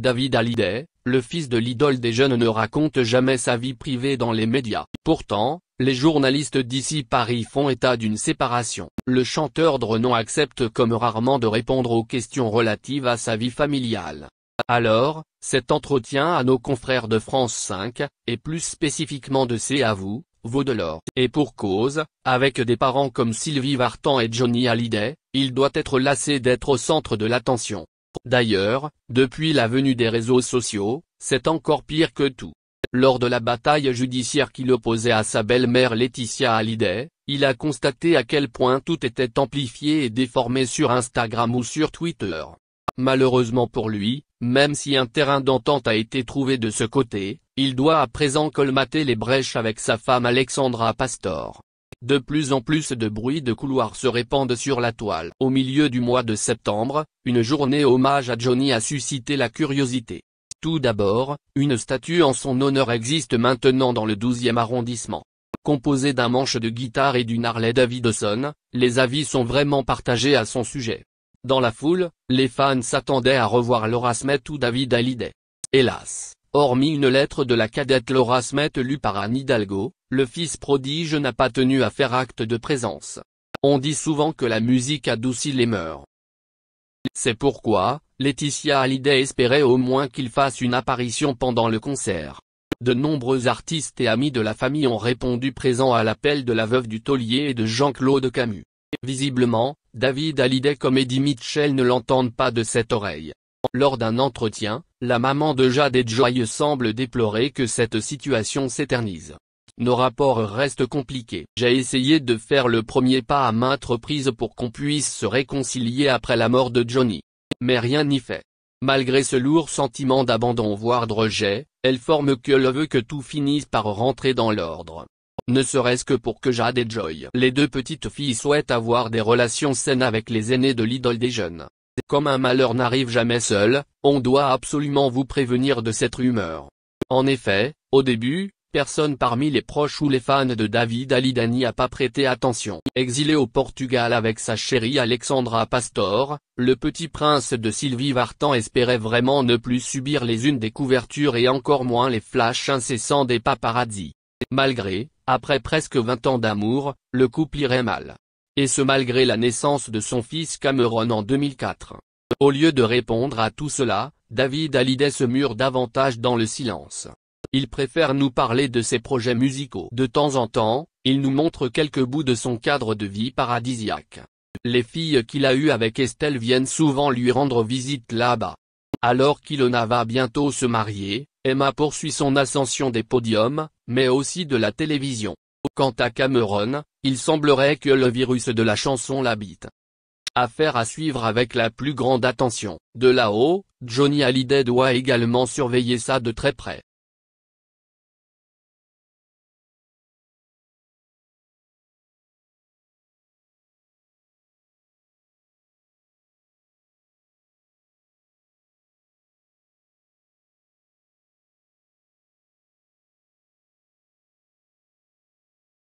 David Hallyday, le fils de l'idole des jeunes, ne raconte jamais sa vie privée dans les médias. Pourtant, les journalistes d'ici Paris font état d'une séparation. Le chanteur de renom accepte comme rarement de répondre aux questions relatives à sa vie familiale. Alors, cet entretien à nos confrères de France 5, et plus spécifiquement de C'est à vous, vaut de l'or. Et pour cause, avec des parents comme Sylvie Vartan et Johnny Hallyday, il doit être lassé d'être au centre de l'attention. D'ailleurs, depuis la venue des réseaux sociaux, c'est encore pire que tout. Lors de la bataille judiciaire qui l'opposait à sa belle-mère Laetitia Hallyday, il a constaté à quel point tout était amplifié et déformé sur Instagram ou sur Twitter. Malheureusement pour lui, même si un terrain d'entente a été trouvé de ce côté, il doit à présent colmater les brèches avec sa femme Alexandra Pastor. De plus en plus de bruits de couloir se répandent sur la toile. Au milieu du mois de septembre, une journée hommage à Johnny a suscité la curiosité. Tout d'abord, une statue en son honneur existe maintenant dans le 12e arrondissement. Composée d'un manche de guitare et d'une Harley Davidson, les avis sont vraiment partagés à son sujet. Dans la foule, les fans s'attendaient à revoir Laura Smith ou David Hallyday. Hélas, hormis une lettre de la cadette Laura Smith lue par Anne Hidalgo, le fils prodige n'a pas tenu à faire acte de présence. On dit souvent que la musique adoucit les mœurs. C'est pourquoi, Laetitia Hallyday espérait au moins qu'il fasse une apparition pendant le concert. De nombreux artistes et amis de la famille ont répondu présents à l'appel de la veuve du taulier et de Jean-Claude Camus. Visiblement, David Hallyday comme Eddie Mitchell ne l'entendent pas de cette oreille. Lors d'un entretien, la maman de Jade et Joy semble déplorer que cette situation s'éternise. Nos rapports restent compliqués. J'ai essayé de faire le premier pas à maintes reprises pour qu'on puisse se réconcilier après la mort de Johnny. Mais rien n'y fait. Malgré ce lourd sentiment d'abandon voire de rejet, elle forme que le vœu que tout finisse par rentrer dans l'ordre. Ne serait-ce que pour que Jade et Joy, les deux petites filles, souhaitent avoir des relations saines avec les aînés de l'idole des jeunes. Comme un malheur n'arrive jamais seul, on doit absolument vous prévenir de cette rumeur. En effet, au début, personne parmi les proches ou les fans de David Hallyday n'y a pas prêté attention. Exilé au Portugal avec sa chérie Alexandra Pastor, le petit prince de Sylvie Vartan espérait vraiment ne plus subir les unes des couvertures et encore moins les flashs incessants des paparazzi. Malgré, après presque 20 ans d'amour, le couple irait mal. Et ce malgré la naissance de son fils Cameron en 2004. Au lieu de répondre à tout cela, David Hallyday se mure davantage dans le silence. Il préfère nous parler de ses projets musicaux. De temps en temps, il nous montre quelques bouts de son cadre de vie paradisiaque. Les filles qu'il a eues avec Estelle viennent souvent lui rendre visite là-bas. Alors qu'Ilona va bientôt se marier, Emma poursuit son ascension des podiums, mais aussi de la télévision. Quant à Cameron, il semblerait que le virus de la chanson l'habite. Affaire à suivre avec la plus grande attention. De là-haut, Johnny Hallyday doit également surveiller ça de très près.